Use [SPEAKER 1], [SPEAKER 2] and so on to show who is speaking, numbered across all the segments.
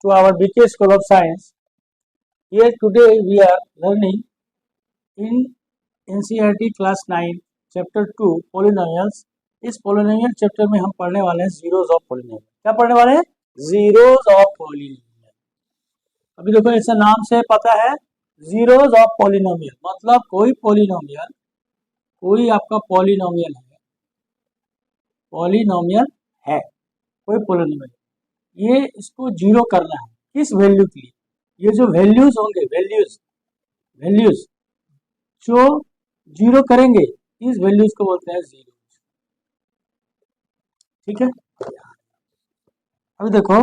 [SPEAKER 1] to our BK School of Science. Here today we are learning in NCERT class 9 chapter 2 polynomials. इस polynomial chapter में हम पढ़ने वाले हैं zeros of polynomial. क्या पढ़ने वाले हैं? Zeros of polynomial. अभी देखो ऐसा नाम से पता है zeros of polynomial मतलब कोई polynomial, कोई आपका polynomial है कोई polynomial, ये इसको जीरो करना है किस वैल्यू के लिए? ये जो वैल्यूज होंगे वैल्यूज जो जीरो करेंगे इस वैल्यूज को बोलते हैं जीरो. ठीक है. अभी देखो,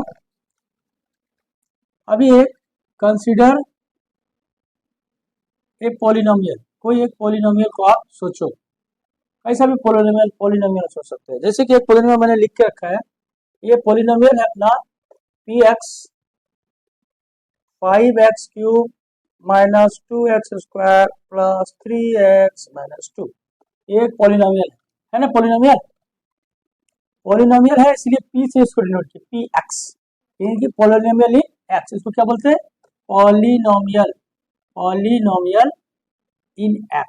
[SPEAKER 1] अभी एक कंसीडर ए पॉलिनोमियल, कोई एक पॉलिनोमियल को आप सोचो, ऐसा भी पॉलिनोमियल सोच सकते हैं. जैसे कि एक पॉलिनोमियल मैंने लिख के रखा है, ये पॉलिनोमियल है अपना px 5x cube minus 2x square plus 3x minus 2. ये एक पॉलिनोमियल है ना. पॉलिनोमियल है इसलिए p से इसको डिनोट किया px, यानी कि पॉलिनोमियल इन x. इसको क्या बोलते हैं? पॉलिनोमियल इन x.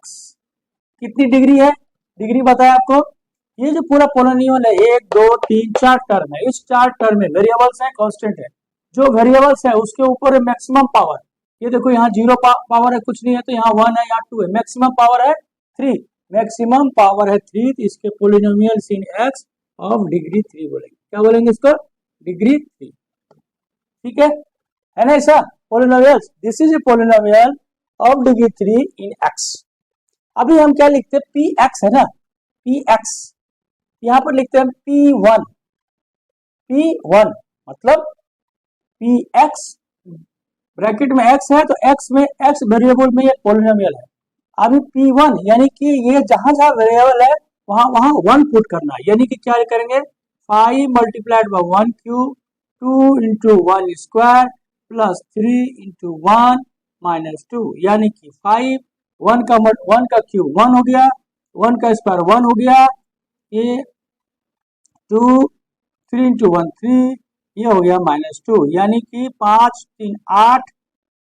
[SPEAKER 1] कितनी डिग्री है? डिग्री बताया आपको. ये जो पूरा पॉलिनोमियल है 1 2 3 4 टर्म है. इस 4 टर्म में वेरिएबल्स है, कांस्टेंट है. जो वेरिएबल्स है उसके ऊपर है मैक्सिमम पावर. ये देखो यहाँ 0 पावर है, कुछ नहीं है, तो यहाँ 1 है, यहाँ 2 है. मैक्सिमम पावर है 3. मैक्सिमम पावर है 3, तो इसके polynomials in x of degree 3 बोलेंगे. क्या बोलेंगे इसको? डिग्री 3. ठीक है ना. ऐसा polynomials, this is a polynomial of degree 3 in x. अभी हम क्या लिखते हैं? px है ना, px. यहाँ पर लिखते हैं p1 मतलब px ब्रैकेट में x है, तो x में x वेरिएबल में ये पॉलिनोमियल है. अभी p1 यानी कि ये जहां जहां वेरिएबल है वहां 1 पुट करना है. यानी कि क्या करेंगे? 5 multiplied by 1 cube 2 into 1 square plus 3 into 1 minus 2. यानी कि 5 1 का क्यूब 1 हो गया, 1 का स्क्वायर 1 हो गया, ये 2 3 इंटू 1 3, ये हो गया माइनस 2. यानी कि 5 3 8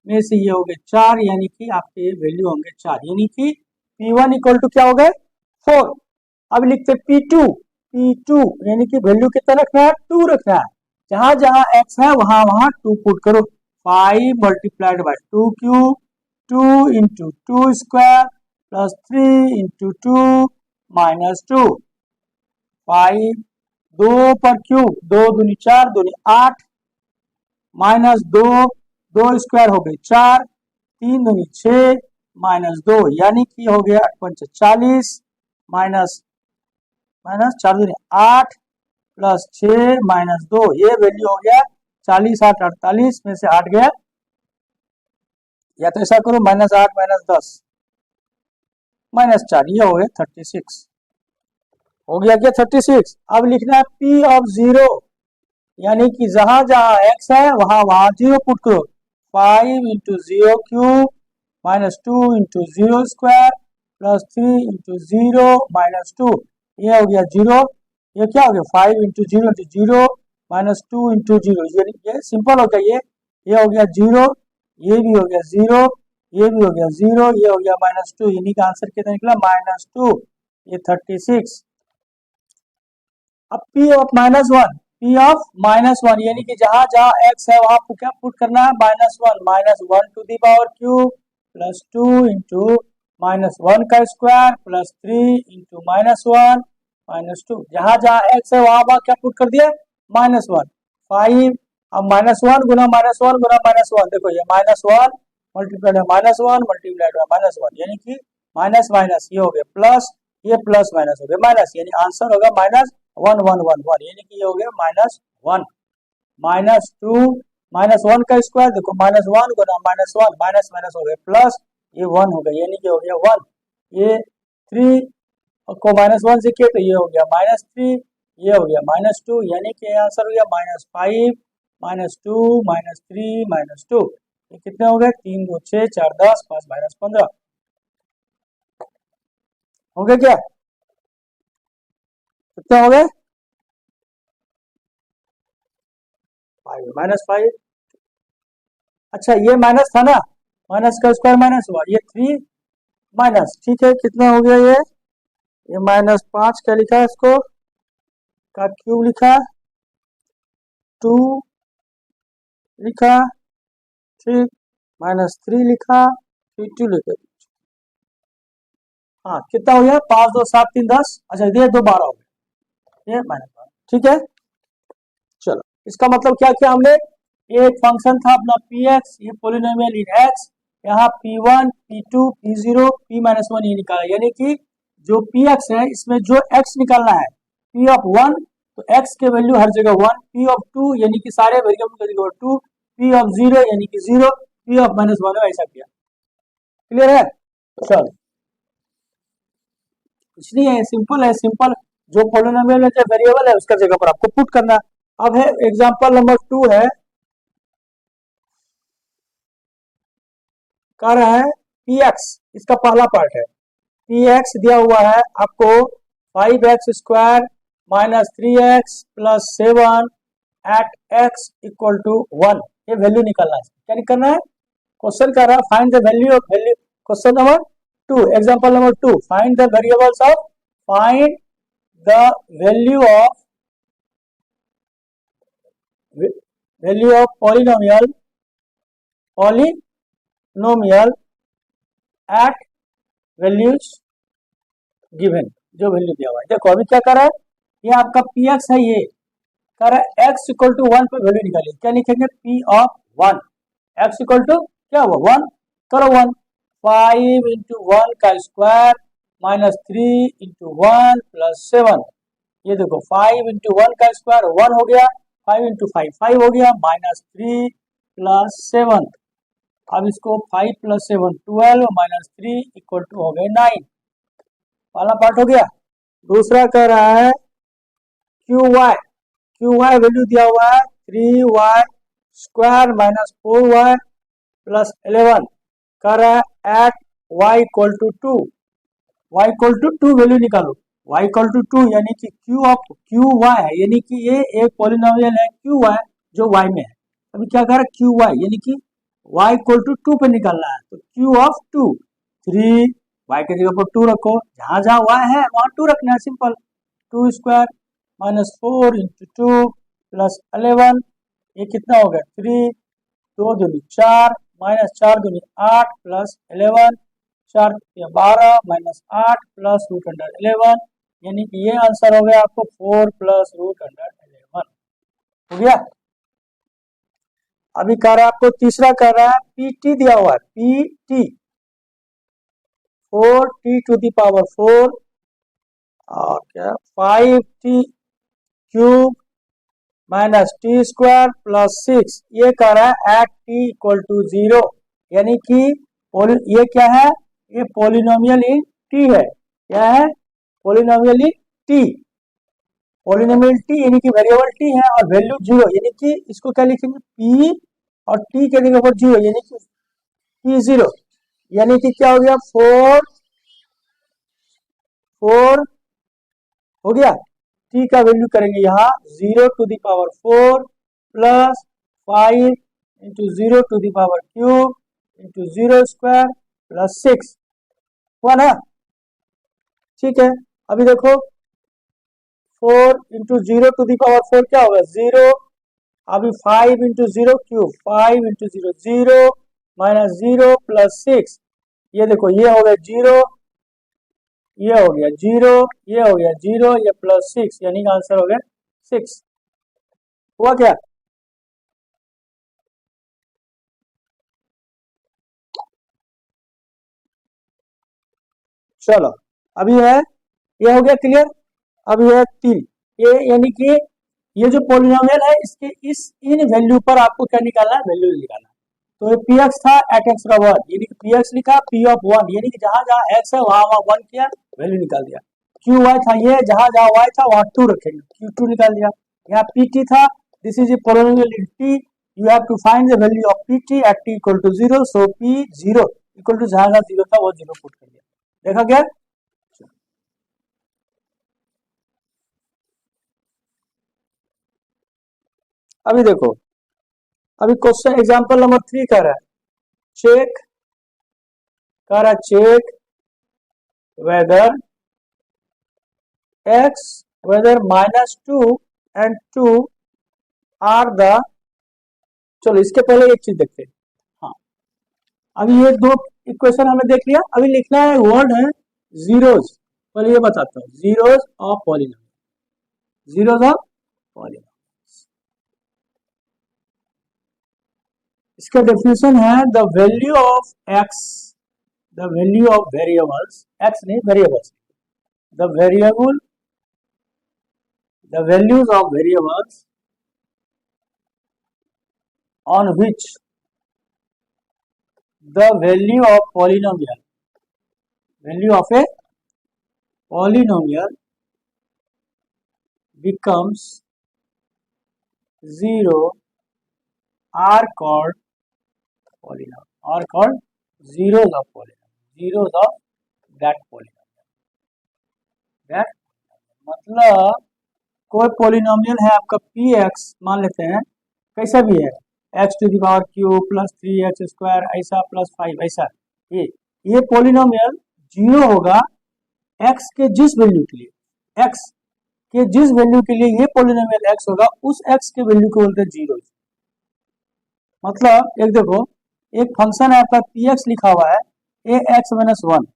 [SPEAKER 1] में से ये हो गए 4, यानी कि आपके वैल्यू होंगे 4. यानी कि P1 इक्वल टू क्या हो गए? 4. अब लिखते P2 यानी कि वैल्यू कितना रखना है? 2 रखना है. जहां जहां x है वहां 2 पुट करो. 5 multiplied by 2 cube 2 into 2 square plus 3 into 2 minus 2. 5 2 पर क्यूब 2 दूनी 4 दूनी 8 माइनस 2 स्क्वायर हो गई 4, 3 दूनी 6 माइनस 2, यानी कि हो गया 40 माइनस 4 दूनी 8 प्लस 6 माइनस 2. ये वैल्यू हो गया 40 8 48 में से 8 गया, या तो ऐसा करो -8 -10 -4, ये हो गया 36. हो गया क्या? 36. अब लिखना है P ऑफ 0, यानी कि जहां जहां x है वहां 0 पुट करो. 5 into 0 cube minus 2 into 0 square plus 3 into 0 minus 2. ये हो गया 0. ये क्या हो गया? 5 इंटू 0 माइनस 2 इंटू 0. ये सिंपल हो गया. ये हो गया 0, ये भी हो गया 0, ये भी हो गया 0, ये हो गया माइनस 2. यानी का आंसर कितना निकला? -2. ये 36. अब P ऑफ -1 यानी कि जहां जहां x है वहां क्या पुट करना है? -1 to the power cube plus 2 into -1 का स्क्वायर प्लस 3 इंटू -1 माइनस 2. जहां जहां x है वहां क्या पुट कर दिया? -1. 5 अब -1 गुना -1 गुना -1, देखो ये -1 मल्टीप्लाइड -1 मल्टीप्लाइड -1, यानी कि माइनस माइनस ये हो गया प्लस, ये प्लस माइनस हो गया माइनस, यानी आंसर होगा -1 1 1, यानी कि ये हो गया -1. -2 -1 का स्क्वायर, देखो -1 गुना -1 माइनस माइनस हो गया प्लस, ये 1 हो गया, यानी कि हो गया 1. ये 3 को -1 से किया तो ये हो गया -3, ये हो गया -2, यानी कि आंसर हो गया -5 -2 -3 -2. ये कितने हो गए? 3 2 6 4 10 5 -15 हो गया. क्या कितने हो गए? -5 अच्छा ये माइनस था ना, माइनस का स्क्वायर माइनस हुआ, ये 3 माइनस, ठीक है कितना हो गया ये -5 क्या लिखा है इसको का क्यूब लिखा, 2 लिखा, ठीक, -3 लिखा, फिर 2 लिखा। हाँ कितना हो गया, 5 2 7 3 10, अच्छा ये 2 12 हो गया, ये -12, ठीक है। चलो इसका मतलब क्या किया हमने, एक फंक्शन था अपना पी एक्स, ये पोलिनोमियल इन एक्स, यहाँ P1 P2 P0 P-1 ये निकाला, यानी कि जो पी एक्स है इसमें जो एक्स निकालना है P ऑफ 1, तो एक्स के वैल्यू हर जगह 1, P ऑफ 2 यानी कि सारे वेरिएबल की जगह 2, P ऑफ 0 यानी कि 0, P ऑफ -1 ऐसा किया, क्लियर है। चलो कुछ नहीं है, सिंपल है, सिंपल, जो पोलिनोमियल में जो वेरिएबल है उसका जगह पर आपको पुट करना। अब है एग्जांपल नंबर 2 है, कह रहा है पी एक्स, इसका पहला पार्ट है, पी एक्स दिया हुआ है आपको 5x² -3x + 7 eight x equal to 1, ये वैल्यू निकालना है, क्या निकालना है, क्वेश्चन कर रहा है find the value of value, question number 2, example number 2, find the variables of, find the value of polynomial at values given, जो वैल्यू दिया हुआ है। देखो अभी क्या कर रहा है, ये आपका पी एक्स है, ये कर रहा है एक्स इक्वल टू 1 पे वैल्यू निकालिए, क्या लिखेंगे, P of 1, x equal to क्या हुआ 1, करो 1, 5 इंटू 1 का स्क्वायर -3 इंटू 1 + 7, ये देखो 5 इंटू 1 का स्क्वायर 1 हो गया, 5 इंटू 5 5 हो गया, -3 + 7, अब इसको 5 + 7 12 -3 इक्वल टू हो गए 9, वाला पार्ट हो गया। दूसरा कह रहा है क्यू वाई वैल्यू दिया हुआ है 3y² -4y + 11, कह रहा है at y equal to 2, y equal to 2 value निकालो, y इक्वल टू 2 यानी कि क्यू वाई है, यानी कि ये एक पॉलिनोमियल है क्यू वाई जो y में है। अभी क्या कह रहा है क्यू वाई, यानी कि y इक्वल टू 2 पे निकालना है, तो क्यू ऑफ 2, 3 y के जगह पर 2 रखो, जहां जहां y है वहां 2 रखना है, सिंपल, 2² -4 इंटू 2 + 11, ये कितना हो गया 3, 2 दूनी 4 -4 दूनी 8 + 11, 4 12 -8 + √11, यानी कि ये आंसर हो गया आपको 4 + √11 हो गया। अभी कह रहा है आपको तीसरा कह रहा है पीटी दिया हुआ है, पीटी 4t⁴ और क्या 5t³ -t² + 6, ये कह रहा है एट t इक्वल टू 0, यानी कि ये क्या है, ये पोलिनोमियल इन टी है, क्या है, polynomial in T, polynomial T यानी कि वेरिएबल टी है और वैल्यू 0, यानी कि इसको क्या लिखेंगे p और t के जगह पर 0, यानी कि p0, यानी कि क्या हो गया 4 हो गया, t का वैल्यू करेंगे यहाँ 0⁴ + 5 इंटू 0⁵ इंटू 0² + 6 हुआ ना, ठीक है। अभी देखो 4 इंटू 0⁴ क्या होगा 0, अभी 5 इंटू 0³ 5 इंटू 0 0 -0 + 6, ये देखो ये हो गया 0, ये हो गया 0, ये हो गया 0, ये +6, यानी कि आंसर हो गया 6, हुआ क्या। चलो अभी है, ये हो गया क्लियर। अब ये 3, ये यानी कि ये जो पोलिनोमियल है इसके इस इन वैल्यू पर आपको क्या निकालना है, वैल्यू निकालना है। तो ये पी एक्स था एट एक्स का 1, यानी कि पी एक्स लिखा, पी ऑफ 1 यानी कि जहां जहां एक्स है वहां वहां 1 किया, वैल्यू निकाल दिया। क्यू वाई था, ये जहां जहां वाई था वहां 2 रखेंगे, क्यू 2 निकाल दिया। यहाँ पी टी था, this is a polynomial in T, you have to find the value of P T at T equal to 0, so P 0 equal to जहां जहां 0 था वो 0 पुट कर दिया, देखा क्या। अभी देखो अभी क्वेश्चन एग्जांपल नंबर 3 कह रहा है check whether -2 and 2 are the, चलो इसके पहले एक चीज देखते हैं। हाँ, अभी ये दो इक्वेशन हमने देख लिया, अभी लिखना है वर्ड है जीरोज। पहले ये बताता हूँ, zeros of polynomial, zeros of polynomial. इसका डेफिनेशन है the value of x, the value of variables, x नहीं variables, the values of variables on which the value of polynomial, value of a polynomial becomes 0 are called polynomial, are called zeros of polynomial, zeros of that polynomial, that मतलब कोई polynomial है आपका px, मान लेते हैं कैसा भी है, x to the power cube plus 3x square ऐसा प्लस 5 ऐसा, ये पॉलिनोमियल जीरो होगा x के जिस वैल्यू के लिए, x के जिस वैल्यू के लिए ये पॉलिनोमियल x होगा उस x के वैल्यू को बोलते हैं जीरो। मतलब एक देखो, एक फंक्शन है आपका px लिखा हुआ है ax-1,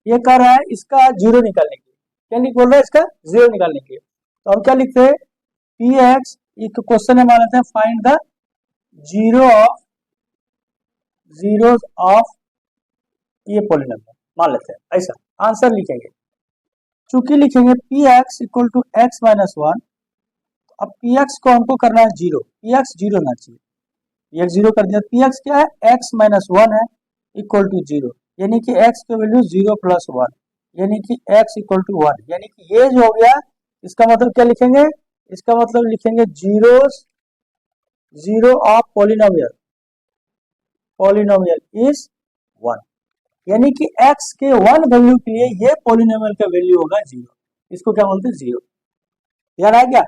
[SPEAKER 1] ये कह रहा है इसका जीरो निकालने के लिए, क्या बोल रहा है इसका जीरो निकालने के लिए, तो हम क्या लिखते हैं px, एक क्वेश्चन है मान लेते हैं फाइंड द जीरोज ऑफ ये पॉलिनोमियल, मान लेते हैं ऐसा, आंसर लिखेंगे, चूंकि लिखेंगे px इक्वल टू x-1, अब px को हमको करना है जीरो, px जीरो होना चाहिए, px जीरो कर दिया, px क्या है x-1 है इक्वल टू जीरो, यानी कि x की वैल्यू 0 + 1, यानी कि x इक्वल टू 1, यानी कि ये जो हो गया, इसका मतलब क्या लिखेंगे, इसका मतलब लिखेंगे जीरो ऑफ पॉलिनोमियल इज 1, यानी कि x के 1 वैल्यू के लिए ये पॉलिनोमियल का वैल्यू होगा जीरो, इसको क्या बोलते हैं जीरो, याद आ गया,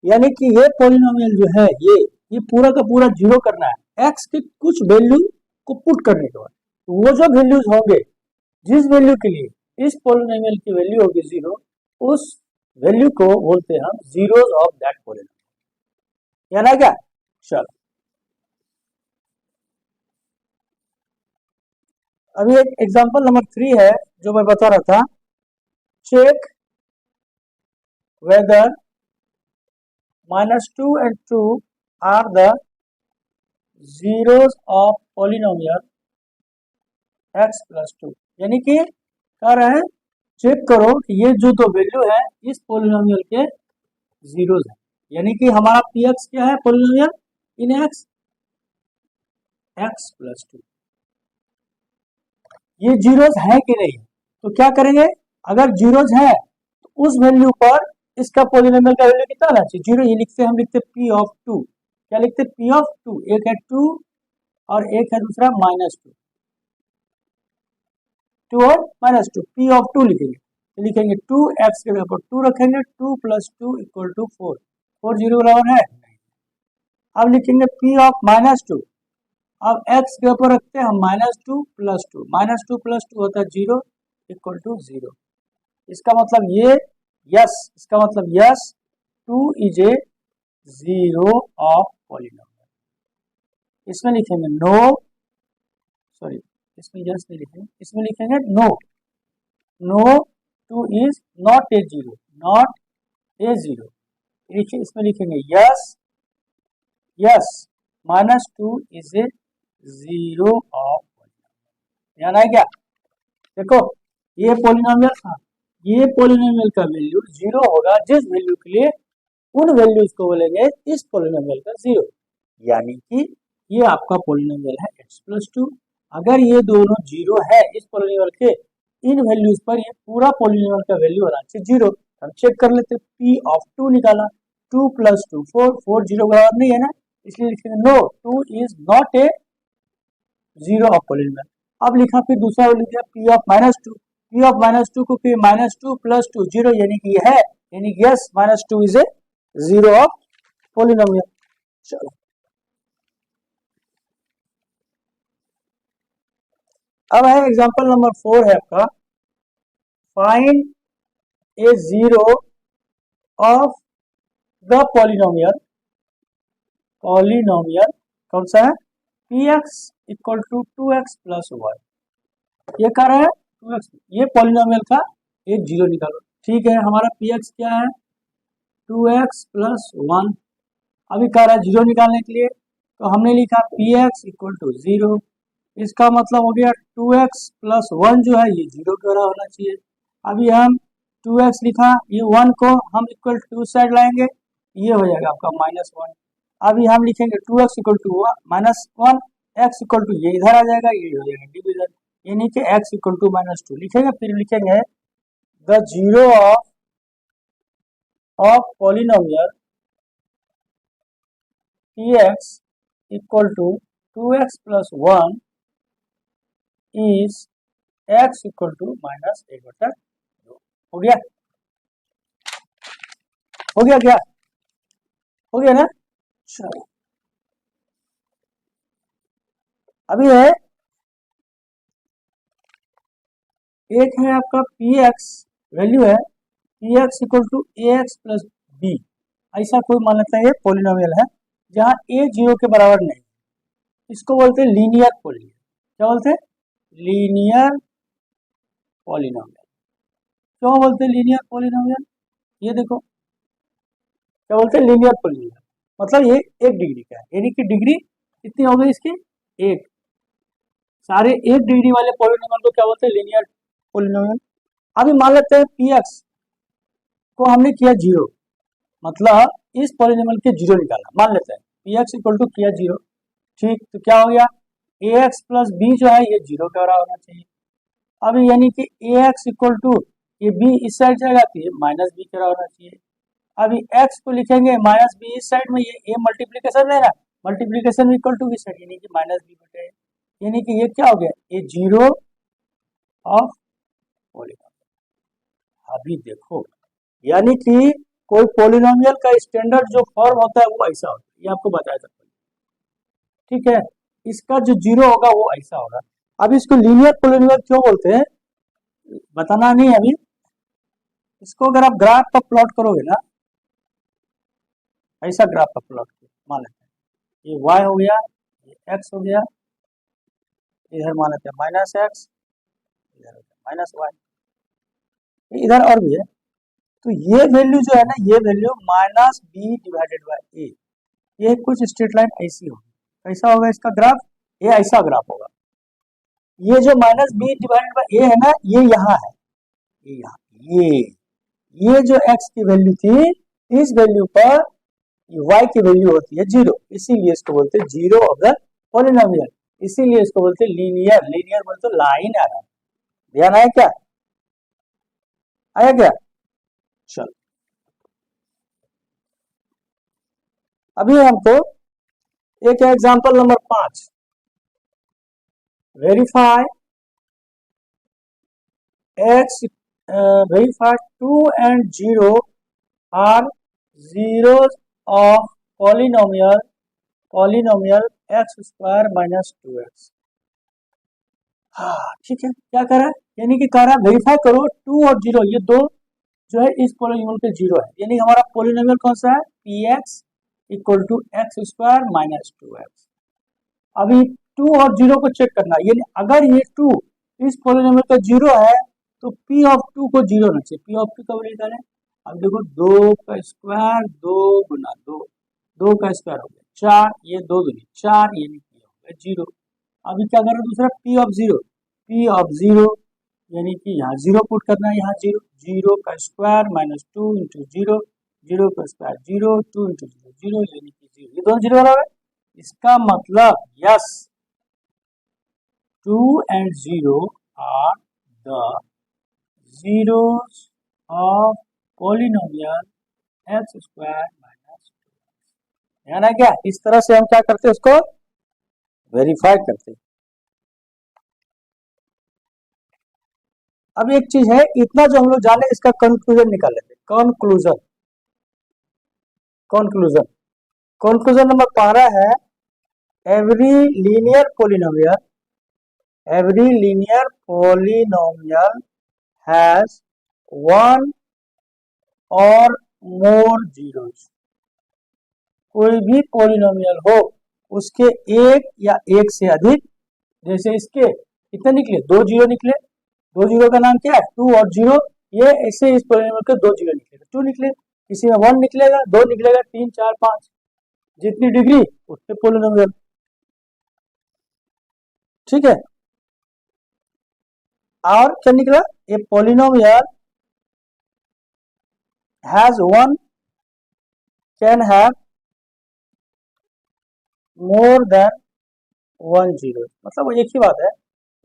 [SPEAKER 1] यानी कि ये पॉलिनोमियल जो है ये पूरा का पूरा जीरो करना है, x के कुछ वैल्यू को पुट करने के बाद, वो जो वैल्यूज होंगे जिस वैल्यू के लिए इस पॉलिनोमियल की वैल्यू होगी जीरो, उस वैल्यू को बोलते हैं हम जीरोज ऑफ दैट पॉलिनोमियल, याद आ गया। चलो अभी एक एग्जांपल नंबर 3 है जो मैं बता रहा था, check whether -2 and 2 are the zeros of polynomial x+2, यानी कि कह रहे हैं चेक करो कि ये जो दो वैल्यू है इस पॉलिनोमियल के जीरोज है, यानी कि हमारा px क्या है पॉलिनोमियल इन x+2, ये जीरोज है कि नहीं, तो क्या करेंगे, अगर जीरोज है तो उस वैल्यू पर इसका पॉलिनोमियल का वैल्यू कितना आना चाहिए, जीरो, ये लिखते हैं हम, लिखते p(2), क्या लिखते p(2), एक है 2 और एक है दूसरा -2, 2 और -2, p(2) लिखेंगे, तो लिखेंगे 2x के ऊपर 2 रखेंगे, 2 + 2 = 4, 4 जीरो बराबर है, अब लिखेंगे p(-2), अब x के ऊपर रखते हैं हम -2 + 2, -2 + 2 होता है 0 = 0, इसका मतलब ये यस, इसका मतलब yes 2 is a zero of polynomial, इसमें लिखेंगे नो, सॉरी इसमें यस नहीं लिखेंगे, इसमें लिखेंगे no, no 2 is not a zero, not a zero, इसमें लिखेंगे yes, yes -2 is a zero of polynomial, ध्यान आया क्या, देखो ये पॉलिनोमियल था, ये पॉलिनोमियल का वैल्यू जीरो होगा जिस वैल्यू के लिए उन वैल्यूज को बोलेंगे इस पॉलिनोमियल का जीरो, यानी कि ये आपका पॉलिनोमियल है x+2, अगर ये दोनों जीरो है इस पॉलिनोमियल के इन वैल्यूज पर, ये पूरा पॉलिनोमियल का वैल्यू होना चाहिए जीरो, हम चेक कर लेते, p(2) निकाला, 2 + 2 4, 4 जीरो बराबर नहीं है ना, इसलिए लिखेंगे no 2 is not a zero of polynomial, अब लिखा फिर दूसरा लिख दिया p(-2), p(-2) को फिर -2 + 2 0, यानी कि है, यानी yes -2 is a zero of polynomial. चलो अब है एग्जांपल नंबर 4 है आपका, find a zero of the polynomial कौन सा है, P x equal to 2x plus 1। ये कह रहा है 2x, ये पॉलिनोमियल का एक जीरो निकालो। ठीक है, हमारा पी एक्स क्या है 2x प्लस 1। अभी कह रहा है जीरो निकालने के लिए, तो हमने लिखा पी एक्स इक्वल टू 0। इसका मतलब हो गया 2x प्लस 1 जो है ये जीरो के बराबर होना चाहिए। अभी हम 2x लिखा, ये 1 को हम इक्वल टू साइड लाएंगे, ये हो जाएगा आपका -1। अभी हम लिखेंगे 2x equal to -1, x equal to ये इधर आ जाएगा, ये हो जाएगा डिवीजन, यानी कि x इक्वल टू -2 लिखेंगे। फिर लिखेंगे the zero of polynomial px equal to 2x plus 1 is x equal to -1/2। हो गया, हो गया क्या, हो गया ना। चलो अभी है एक है आपका पी एक्स, वैल्यू है P x equal to a x plus b. ऐसा कोई मान लेता है ये पॉलिनोमियल है जहाँ ए जीरो के बराबर नहीं, इसको बोलते हैं लीनियर पॉलिनोमियल। क्या बोलते हैं, लीनियर पॉलिनोमियल। क्यों बोलते हैं लीनियर पॉलिनोमियल, ये देखो क्या बोलते हैं लीनियर पॉलिनोमियल, मतलब ये एक डिग्री का है, यानी कि डिग्री कितनी हो गई इसकी, एक। सारे एक डिग्री वाले पॉलिनोमियल को क्या बोलते हैं, लीनियर पॉलिनोमियल। अभी मान लेते हैं पी एक्स को हमने किया जीरो, मतलब इस पॉलिनोमियल के जीरो निकाला, मान लेते हैं पी एक्स इक्वल टू किया जीरो। ठीक, तो क्या हो गया, ए एक्स प्लस बी जो है ये जीरो के बराबर होना चाहिए। अभी यानी कि ए एक्स इक्वल टू ये बी इस साइड जाएगा तो ये माइनस बी के बराबर होना चाहिए। अभी एक्स को लिखेंगे माइनस बी इस साइड में, ये मल्टीप्लीकेशन है ना, मल्टीप्लीकेशन इक्वल टू इस साइड यानी कि माइनस बी बटे, यानी कि ये क्या हो गया, ये जीरो ऑफ पॉलिनोमियल। अभी देखो, यानी कि कोई पॉलिनोमियल का स्टैंडर्ड जो फॉर्म होता है वो ऐसा होता है, ये आपको बताया था। ठीक है, इसका जो जीरो होगा वो ऐसा होगा। अब इसको लीनियर पॉलिनोमियल क्यों बोलते हैं बताना नहीं है अभी। इसको अगर आप ग्राफ पर प्लॉट करोगे ना, ऐसा ग्राफ पर प्लॉट मान लेते हैं ये y हो गया, ये x हो गया, इधर मान लेते हैं माइनस एक्स, इधर माइनस वाई, इधर और भी है। तो ये वैल्यू जो है ना, ये value minus b divided by a, ये कुछ स्ट्रेट लाइन ऐसी होगी। कैसा होगा इसका ग्राफ, ये ऐसा ग्राफ होगा। ये जो माइनस बी डिवाइडेड बाई ए है ना, ये यहाँ है, ये यहाँ, ये जो x की वैल्यू थी, इस वैल्यू पर y की वैल्यू होती है जीरो, इसीलिए इसको बोलते हैं जीरो ऑफ द पॉलिनोमियल, इसीलिए इसको बोलते हैं लीनियर। लीनियर बोलते तो लाइन आ रहा है, ध्यान आया क्या, आया क्या। चलो अभी हमको एक example number 5, verify x verify 2 and 0 are zeros of polynomial x square minus 2x। हाँ ठीक है, क्या कर रहा है, यानी कि कह रहा है वेरीफाई करो 2 और 0 ये दो जो है इस पॉलिनोमियल पे जीरो है, यानी हमारा पॉलिनोमियल कौन सा है, P x equal to x square minus 2x। अभी 2 और 0 को चेक करना है, यानी अगर ये 2 इस पॉलिनोमियल का जीरो है तो p ऑफ 2 को जीरो होना चाहिए। p ऑफ 2 कब निकालें, अब देखो 2 का स्क्वायर 2 गुना 2, 2 का स्क्वायर हो गया 4, ये 2 दूनी 4, ये नहीं हो गया जीरो। अभी क्या करना दूसरा, p ऑफ 0, p ऑफ 0 यानी कि यहाँ 0 पुट करना है, यहाँ 0, 0 का स्क्वायर माइनस 2 इंटू 0, 0 का स्क्वायर 0, 2 इंटू 0 0, यानी कि 0, ये दोनों जीरो बराबर है। इसका मतलब yes 2 and 0 are the zeros of polynomial x square minus 2x। ध्यान है क्या, इस तरह से हम क्या करते हैं, उसको वेरीफाई करते हैं। अब एक चीज है, इतना जो हम लोग जाने इसका कंक्लूजन निकाल लेते हैं। कंक्लूजन कंक्लूजन कंक्लूजन नंबर 12 है, every linear polynomial every linear polynomial has one और मोर जीरोस। कोई भी पॉलिनोमियल हो उसके एक या एक से अधिक, जैसे इसके कितने निकले, 2 जीरो निकले, 2 जीरो का नाम क्या है, 2 और 0, ये ऐसे इस पॉलिनोमियल के 2 जीरो निकलेगा, 2 निकले, किसी में 1 निकलेगा, 2 निकलेगा, 3 4 5, जितनी डिग्री उतने पॉलिनोमियल। ठीक है, और क्या निकला, a polynomial has one can have more than 1 zero, मतलब वो एक ही बात है,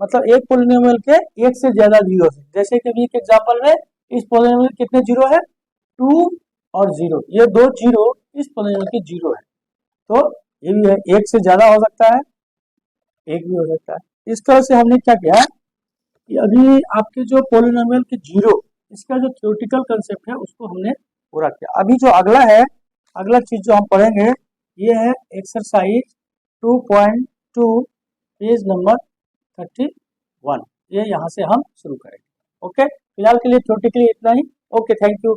[SPEAKER 1] मतलब एक पॉलिनोमियल के एक से ज्यादा जीरो है। जैसे कि एक एग्जांपल में इस पॉलिनोमियल कितने जीरो है, 2 और 0, ये 2 जीरो इस पॉलिनोमियल के जीरो है, तो ये भी है, एक से ज्यादा हो सकता है, एक भी हो सकता है। इस तरह से हमने क्या किया कि अभी आपके जो पॉलिनोमियल के जीरो, इसका जो थ्योरेटिकल कंसेप्ट है उसको हमने पूरा किया। अभी जो अगला है, अगला चीज जो हम पढ़ेंगे ये है एक्सरसाइज 2.2 पेज नंबर 31, ये यहाँ से हम शुरू करेंगे। ओके, फिलहाल के लिए थ्योरेटिकली इतना ही। Okay, thank you.